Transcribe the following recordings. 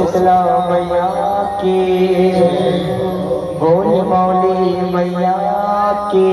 शीतला मैया की, बोल मौली मैया की।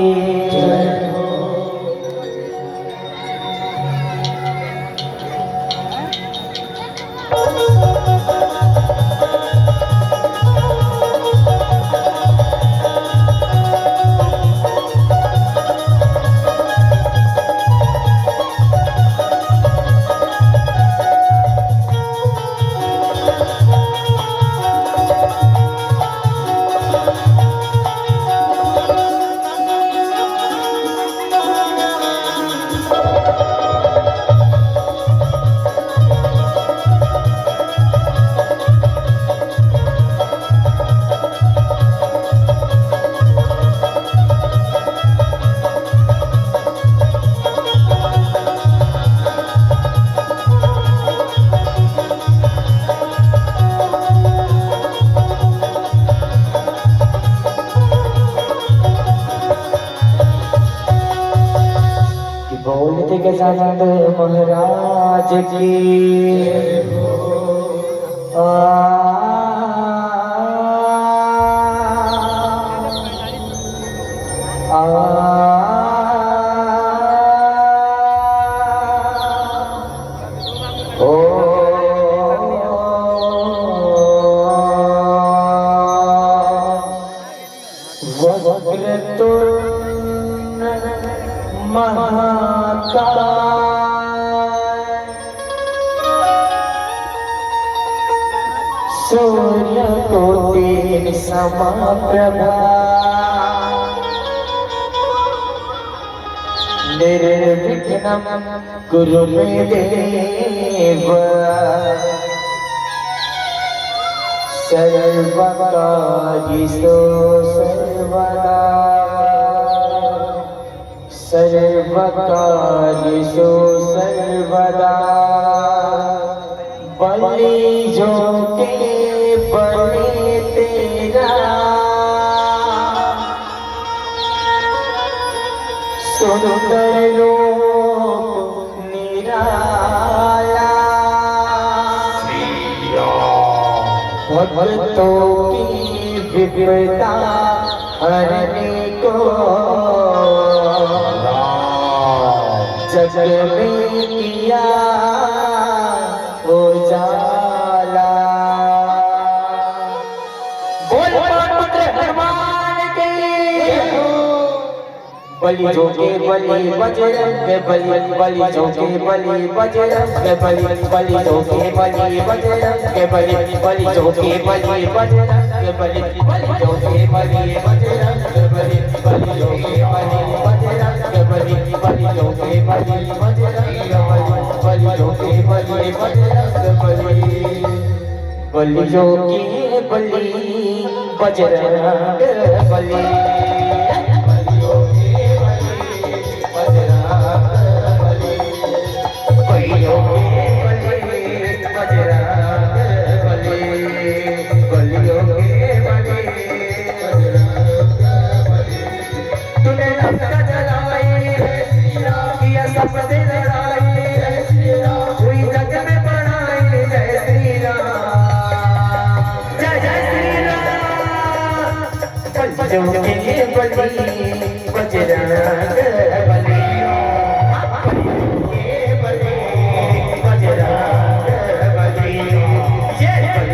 बोलते गजानंद महाराज की सूर्य कोटि समप्रभा निर्विघ्नं कुरु मे देव सर्वकार्येषु सर्वदा सर्वकार्येषु सर्वदा बलि जो के बलि तेरा सुंदर रूप निराला भक्तों की विपदा हरने को जग में किया उजाला। बोल पुत्र हनुमान के बलि जो के बलि बजरंग बलि बलि जो के बलि बजरंग बलि बलि जो के बलि बजरंग बलि बलि जो के बलि बजरंग बलि बलि जो के बलि बजरंग बलि बलि जो के बलि बजरंग बलि बलि जो के बलि बजरंग बलि जो के बलि बजरंग बलि जो के बलि बजरंग बलि जो के बलि बजरंग बलि बजरंग बलि बलि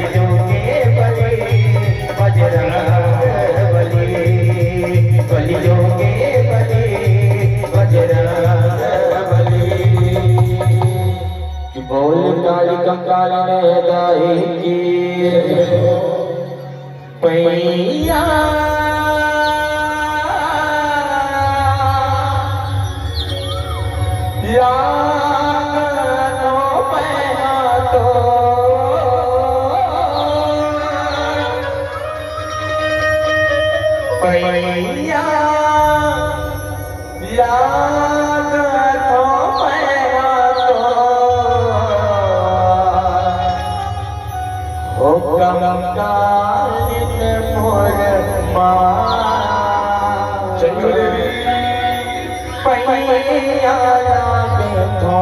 जो के बलि बजरंग बलि बलि जो के बलि बजरंग बलि। बोल काली कंकाल ने दाई की पैया पैया हो कंकालिन मोर पैया लागे तो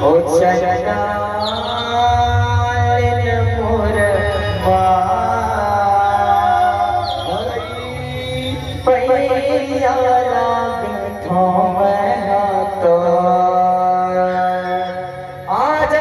ओ चंडाल मोर पैया लागे तो आज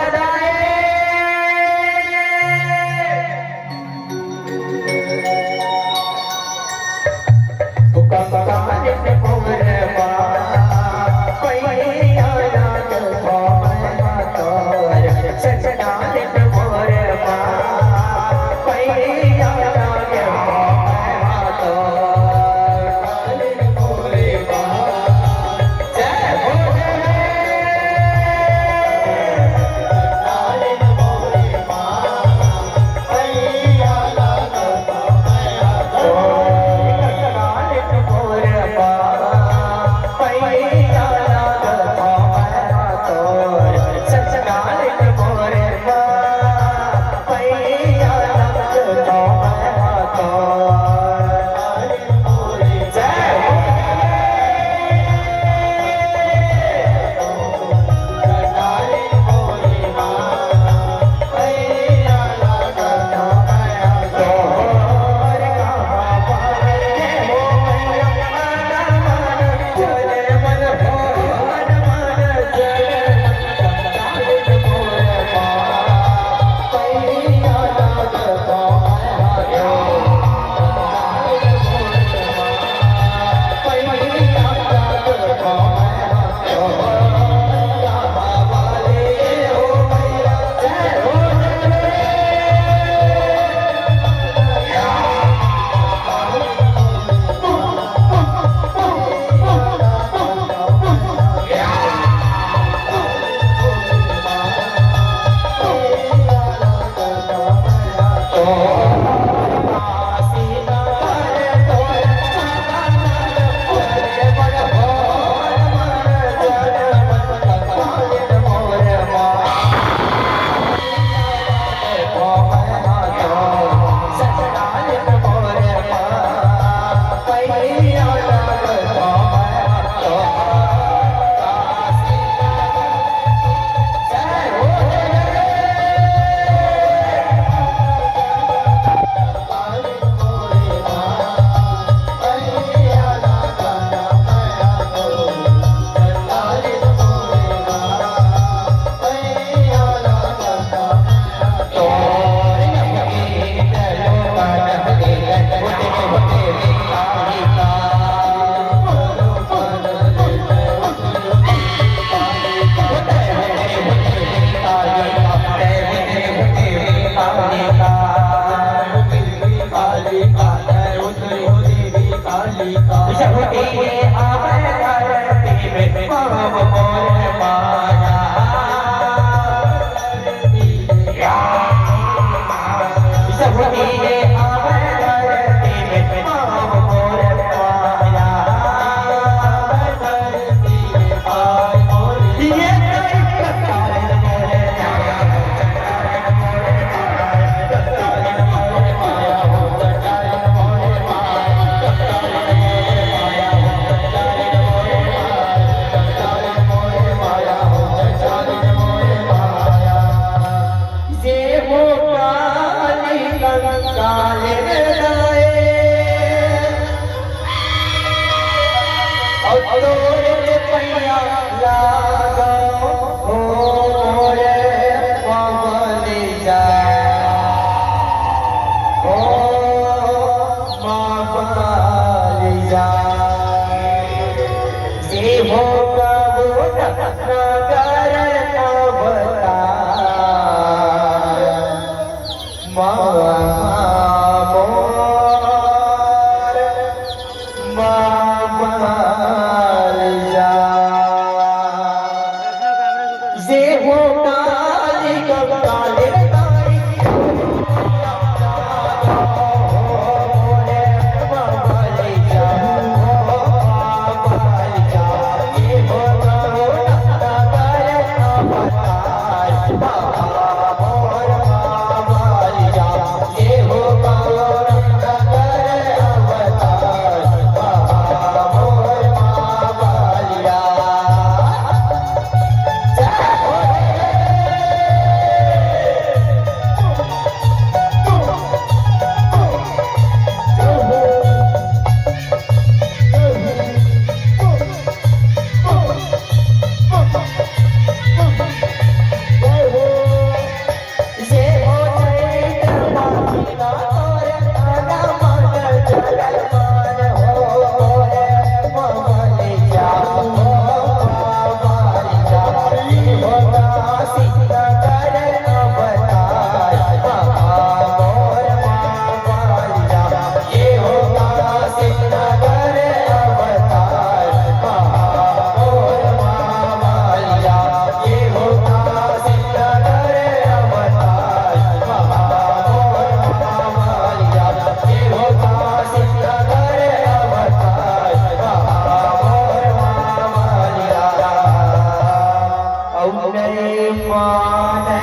नहीं माने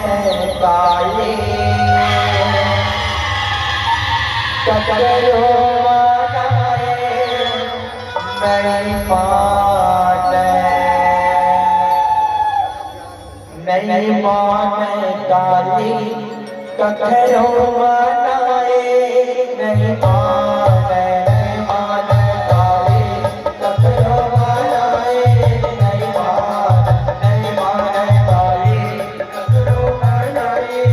काली ककरो मनाए नहीं माने काली ककरो मनाए नहीं माने नहीं माने काली ककरो मनाए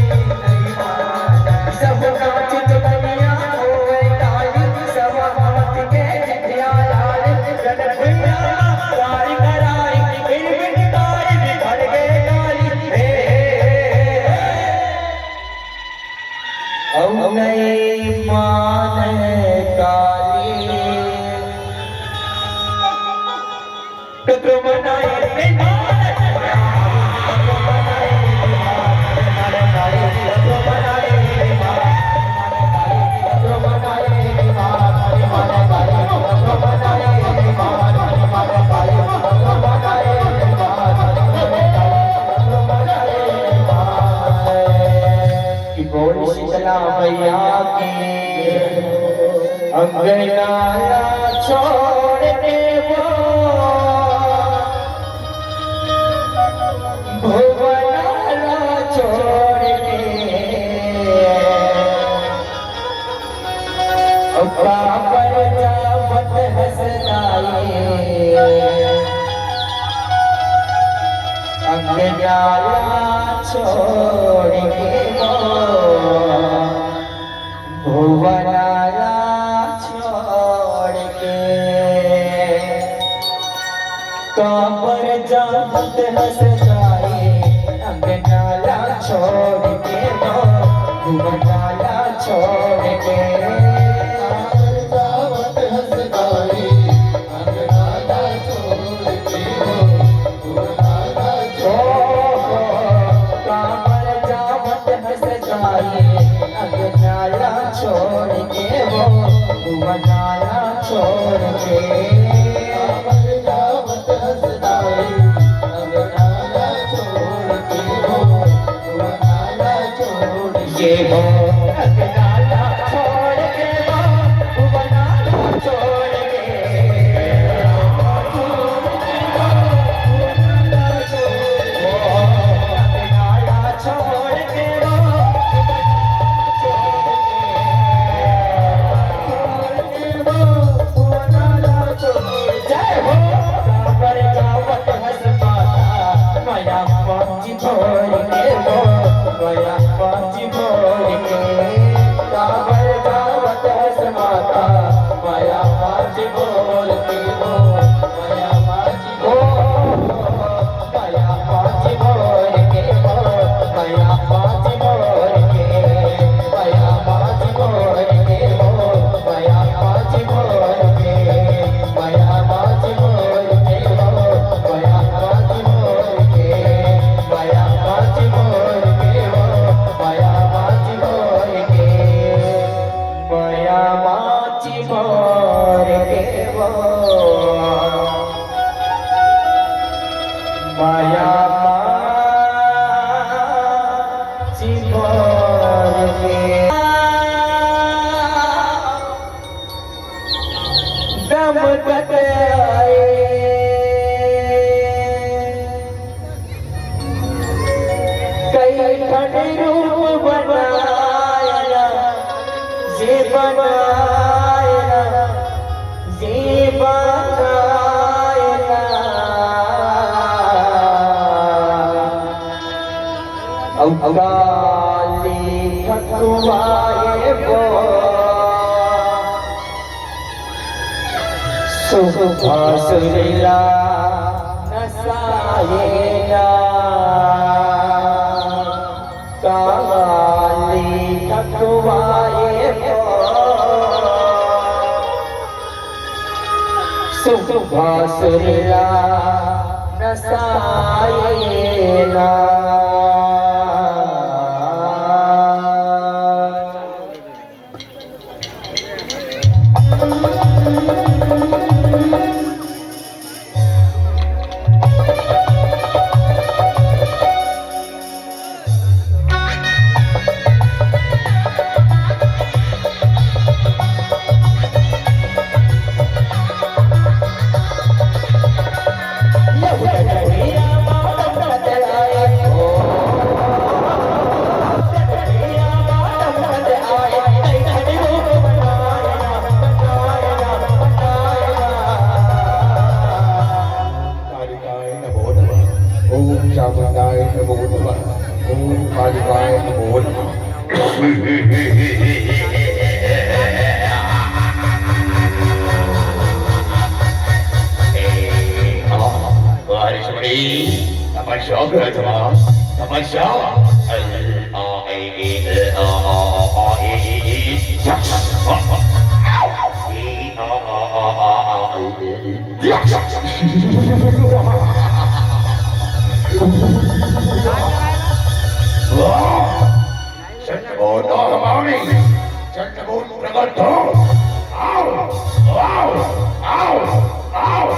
भैया के अंगना छोड़ के वो भुवना छोड़ के पर जावत हंसदाए अंगना छोड़ के भुवनाला छोड़ के काबर जावत हंसदाए अंगनाला छोड़ के भुवनाला छोड़ के जावत हंसदाए अंगनाला छोड़ के भुवनाला काबर जावत हंसदाए अंगनाला छोड़ के वो भुवनाला छोड़ के जावत हंसदाए अंगनाला छोड़ के वो भुवनाला छोड़ के वो अंगनाला छोड़ के वो भुवनाला छोड़ के अंगनाला छोड़ के माया दम आए कई ठंड रूप बनाया ये बनाया ये काली ठकुआए वो सुभासुरीला नसाए ना काली ठकुआए वो सुभासुरीला नसाए ना चामुंडाय नमो नमः ओम कालिकाय नमो नमः तपस्या करतवा तपस्या चंद्रबोध हमारी चंद्रबोध प्रकट हो आओ आओ आओ आओ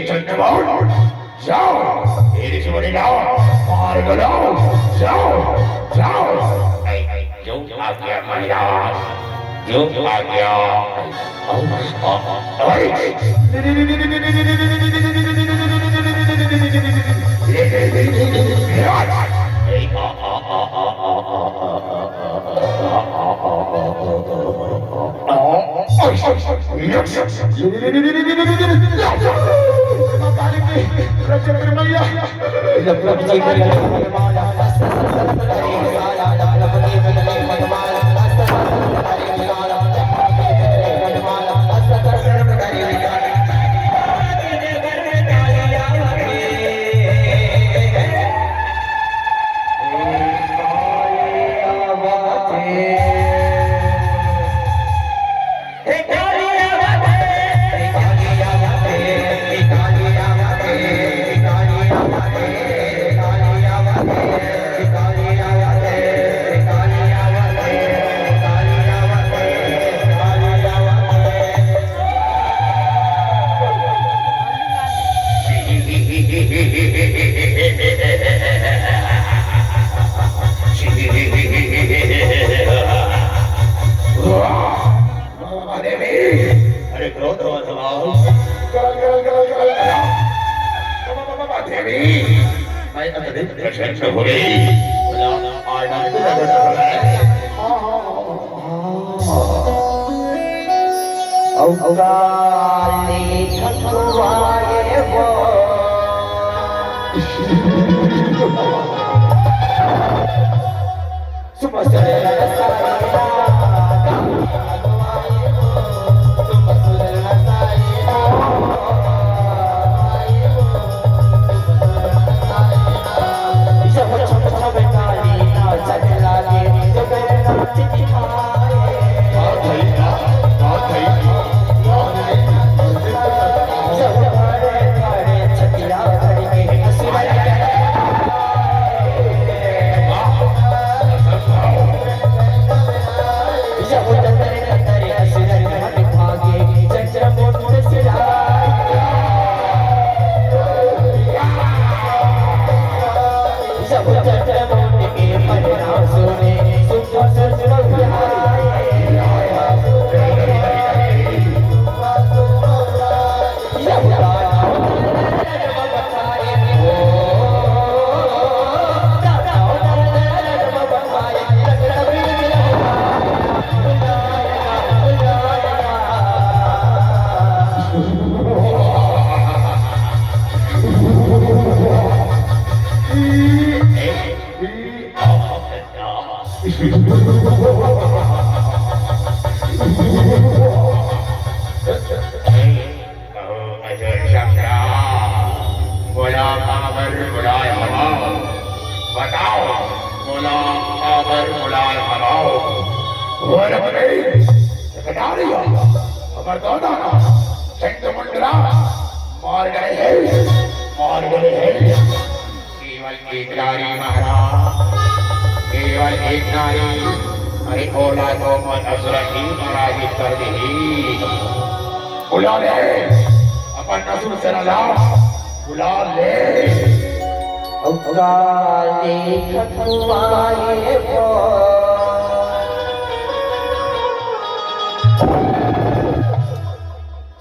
चंद्रबोध जाओ मेरे सिमरे जाओ मार गलाओ जाओ जाओ जो आज्ञा महाराज जो आज्ञा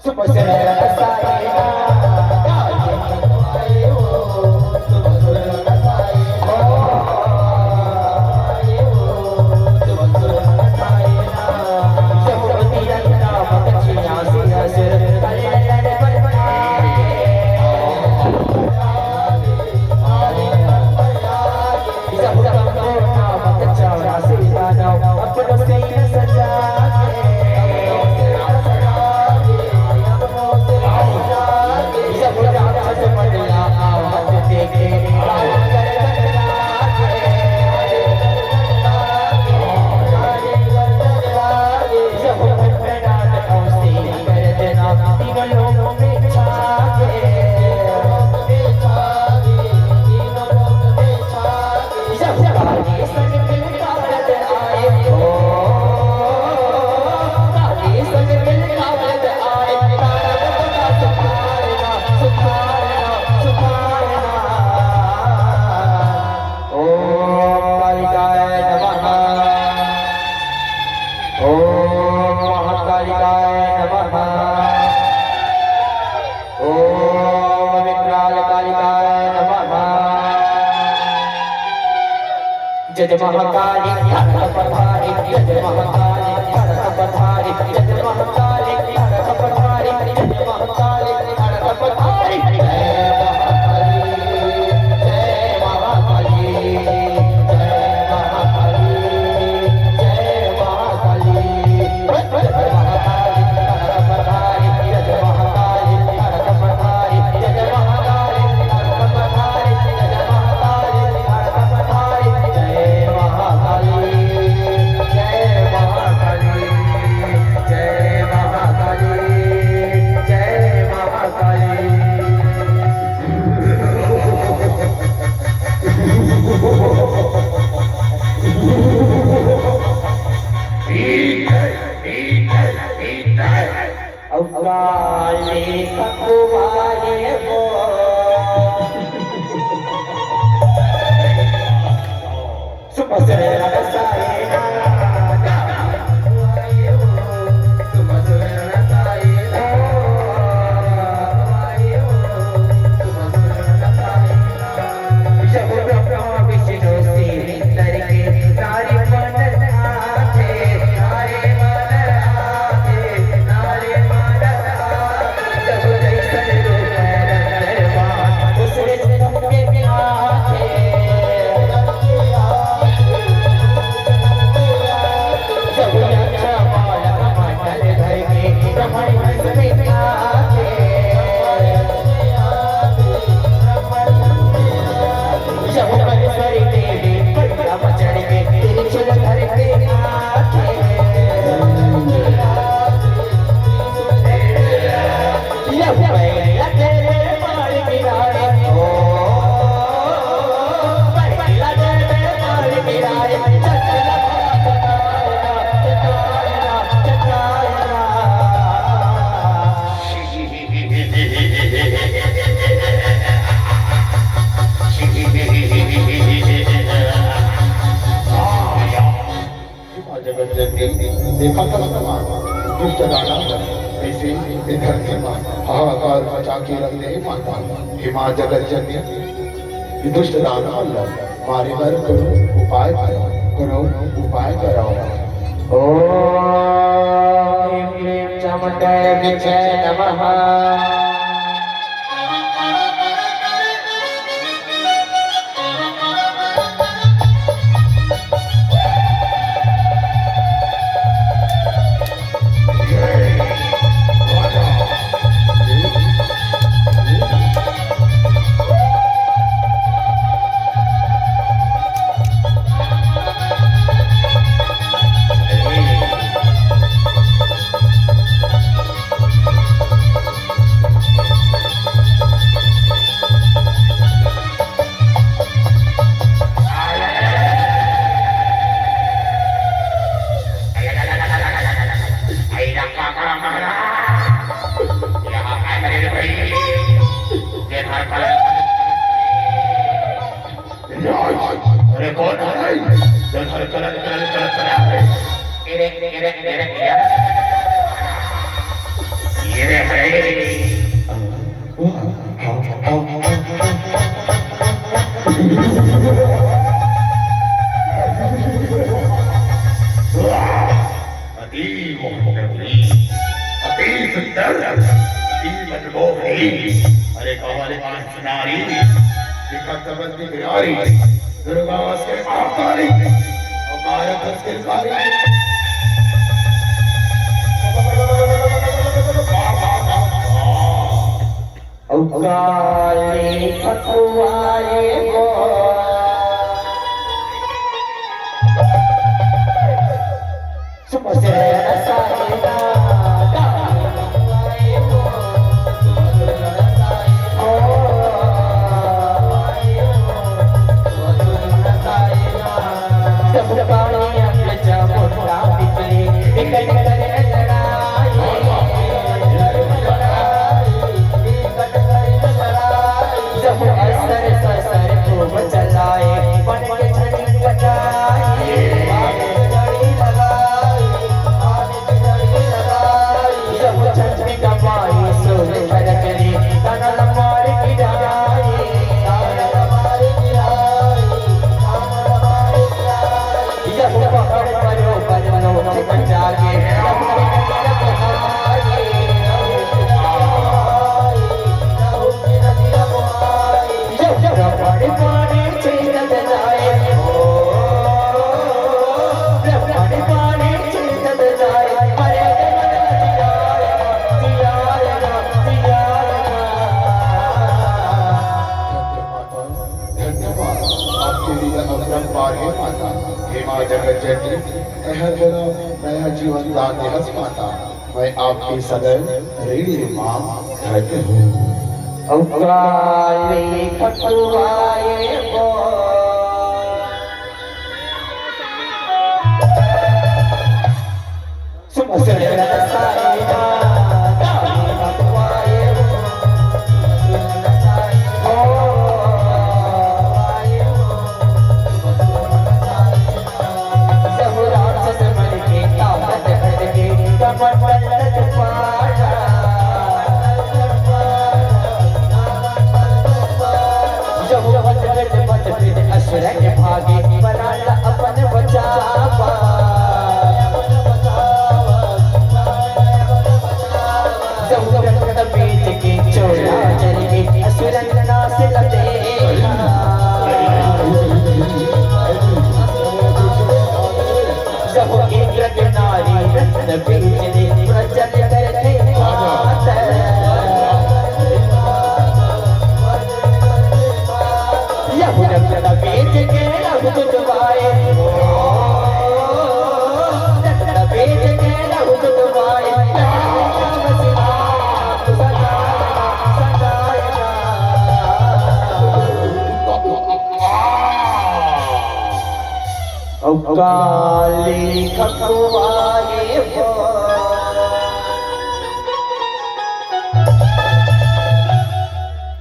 सुबह से रसाए ना काले आए हो सुबह से रसाए हो आए हो सुबह से रसाए ना जब तिरंगा बच्चियां से असर कले लड़ पर जय महाकाली हर पधारी जय महाकाली हर पधारी जय महाकाली हर पधारी जय महाकाली हर पधारी जय महाकाली जय महाकाली जय महाकाली जय महाकाली जय महाकाली हर पधारी जय महाकाली हर पधारी जय महाकाली हर पधारी जय महाकाली हर पधारी जय महाकाली जय महाकाली जय महाकाली जय महाकाली अवकाले ककुवाले वो सुबह से रसाए ना काले हो सुबह से रसाए ना आए हो सुबह से रसाए ना जब ब्रह्मा विष्णु से मिलकर के सारी मन आते सारे मन आते सारे मन आते जब जैसन रूप दरबार उसने सबके आते जब अच्छा बालक मंडल भर के ब्रह्मण हंसने आते जब बरसरी देवी बढ़िया मचड़ के त्रिशूल धर के आते जब पहला तेरे मार गिराए ओ पहला तेरे मार गिराए चचला जगत जननी देखा था दुष्ट दानव ऐसे इधर के हाहाकार मचा के रख दे माता हिमा जगत जननी ये दुष्ट दानव मारे कर करो उपाय करो उपाय कराओ ओम क्लीं चमकय विचय नमः अरे कौन है चल चल चल चल चल ये है अति मोहनी, अति सुंदर, अति मनमोहनी। अरे कहानी सुनारी, विकटबंद की बिहारी, दुर्गा से आकारी, हमारा तस्किलकारी। औकाले पकुआए गो सुबह से रसायना गाए गो सब पानी अपने चामुंडा निकले निकल कर लड़ाई जब असर ससर खूब चलाए बन के छड़ी बजाए जड़ी लगाई जब छड़ी कमाई सोल खरकरी तनल मार गिराए जब पकड़ करो बनो बचा के जगत जननी नया जीवन दान हंस माता मैं आपकी सदैव ऋणी मां रहते हूँ। औकाले पकुआए गो सुबह से रसायना गाए पकुआए भागे बनाला अपन बचावा जब बीच के चोला चल के असुरन नास लते जब एक नारी रत्न बीच दे प्रचल करते बेच के रब दुबाए बेच के रब दुबाए औकाले खकुआए गो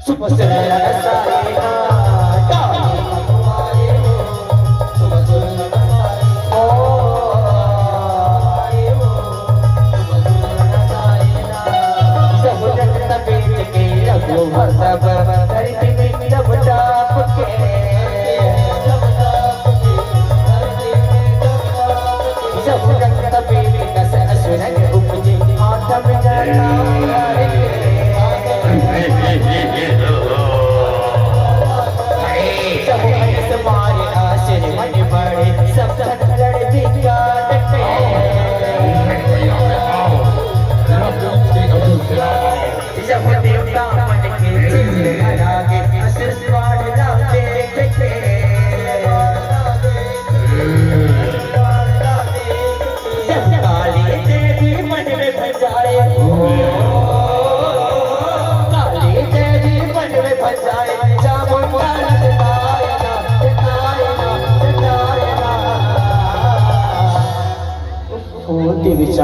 सुबह से रसायना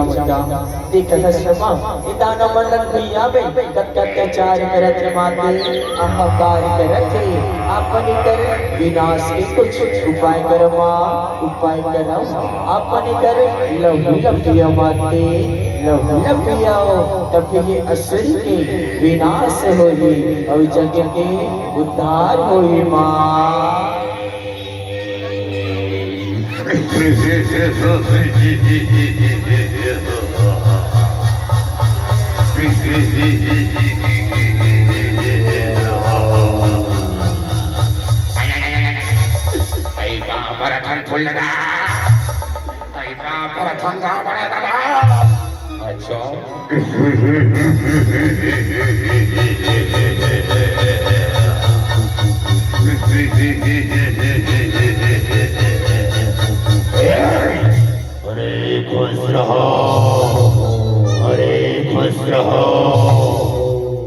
मोठा मोठा देखत श्रमा दान मंडल भैया बे अत्याचार करत माते अहंकार करत आपण कर विनाश के कुछ उपाय करमा उपाय करम आपण कर लहू लपिया माते लहू लपियाओ तब ये असुर के विनाश होई और जग के उद्धार होई माँ अच्छा अरे खुश रहो अरे खुश रहो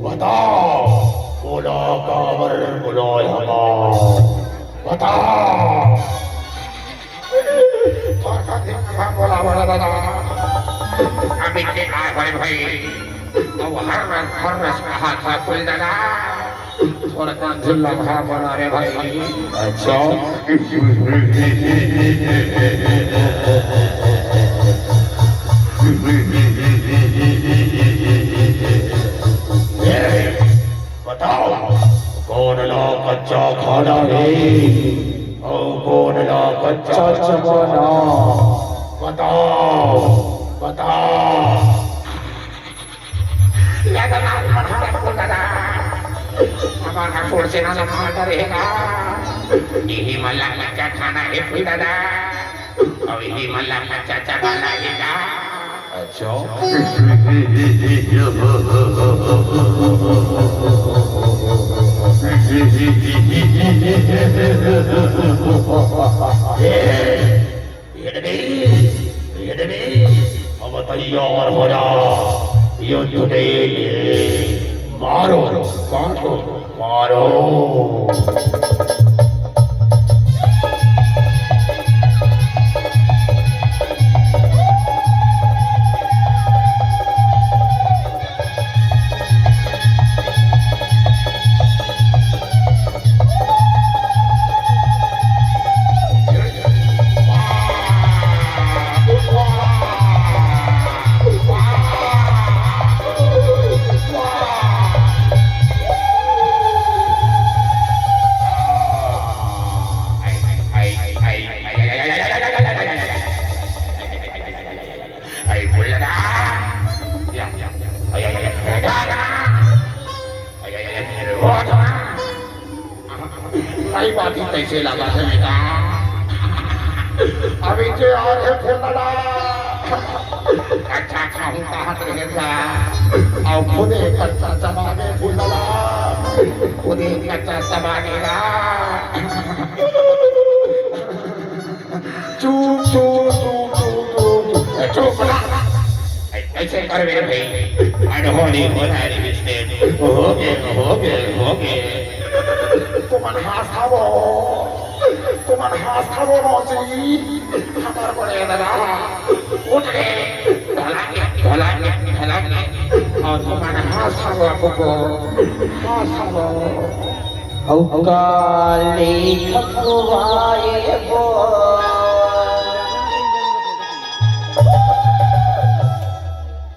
बताओ बोला कावर बोलो बताओ बोला बोला दादा अभी के आए भाई अब हर रस कहा था कोई दादा थोड़ा सा झुल्ला खा बना रे भाई अच्छा बताओ कौन ला कच्चा खाना है ओ कौन ला कच्चा चबाना बताओ बताओ हमारा छोड़ से ना मारता रहेगा यही मल्ला कच्चा खाना है फुल दादा और यही मल्ला कच्चा चबाना है अच्छा अब तैयार हो जा युद्ध के लिए मारो काटो मारो सही बात ही कैसे लगा है बेटा अभी जो और है फिर लड़ा अच्छा खाऊं कहाँ रहेगा और खुद एक कच्चा चबाने फूल लड़ा खुद एक कच्चा चबानेगा चुप चुप चुप चुप चुप चुप ऐसे कर मेरे भाई अनहोनी होना है मिस्टेक हो गए तुमन हाथ खाबो मौसी हमार बड़े दादा उठ गए ढला और तुमन हाथ खाबो आपको हाथ खाबो औकाले खपुआए वो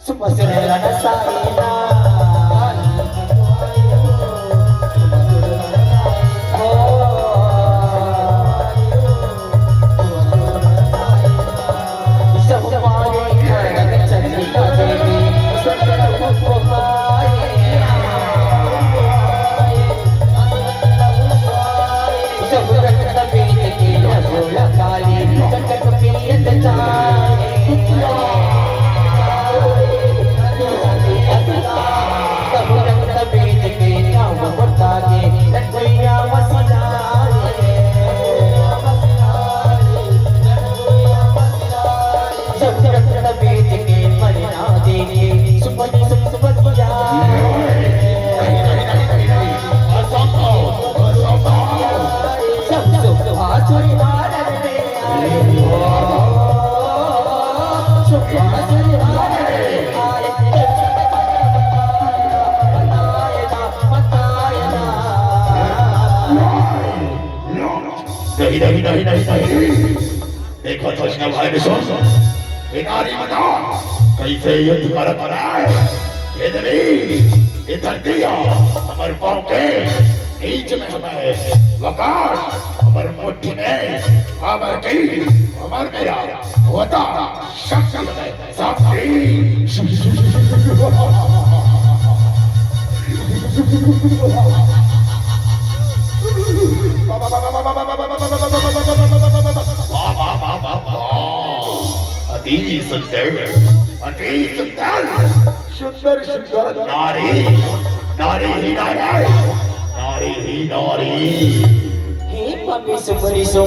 सुबह से रहना सारेना Thank you. नहीं नहीं नहीं नहीं नहीं देखो तो इसका भाई विश्वास नारी बता कैसे युद्ध कर रहा है ये देवी ये धरती हमारे पाँव के नीच में हमें वकार हमारे मुट्ठी में हमारे की हमारे मेरा होता शक्ति में अति सुंदर सुंदर सुंदर नारी नारी ही नारी ही नारी हे मम्मी सुपरी सो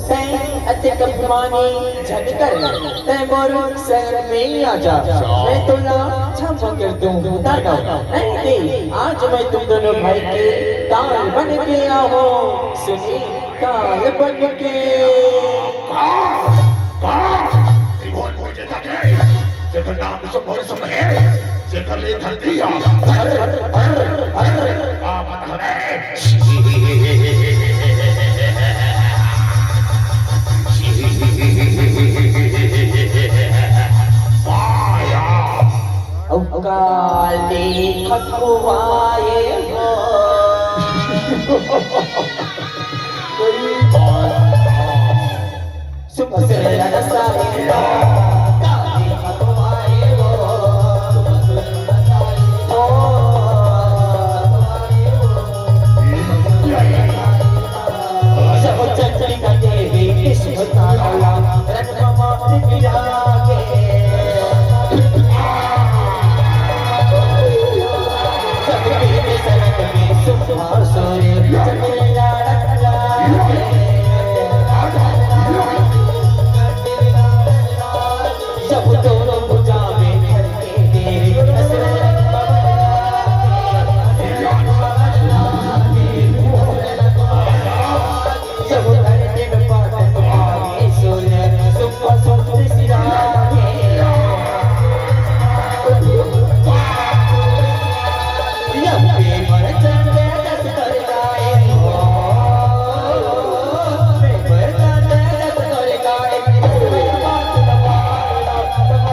तै अते कपमानी झटकर तै मोर शरण में आजा मैं तुला क्षमा कर दूं दादा नहीं दे आज मैं तुम दोनों भाई के ताल बन के आओ सुनी ताल बन के त्रिभुवन मुझे तके जेकर नाम सुपोर सुन है जेकर ले धरती मत काली खतुआ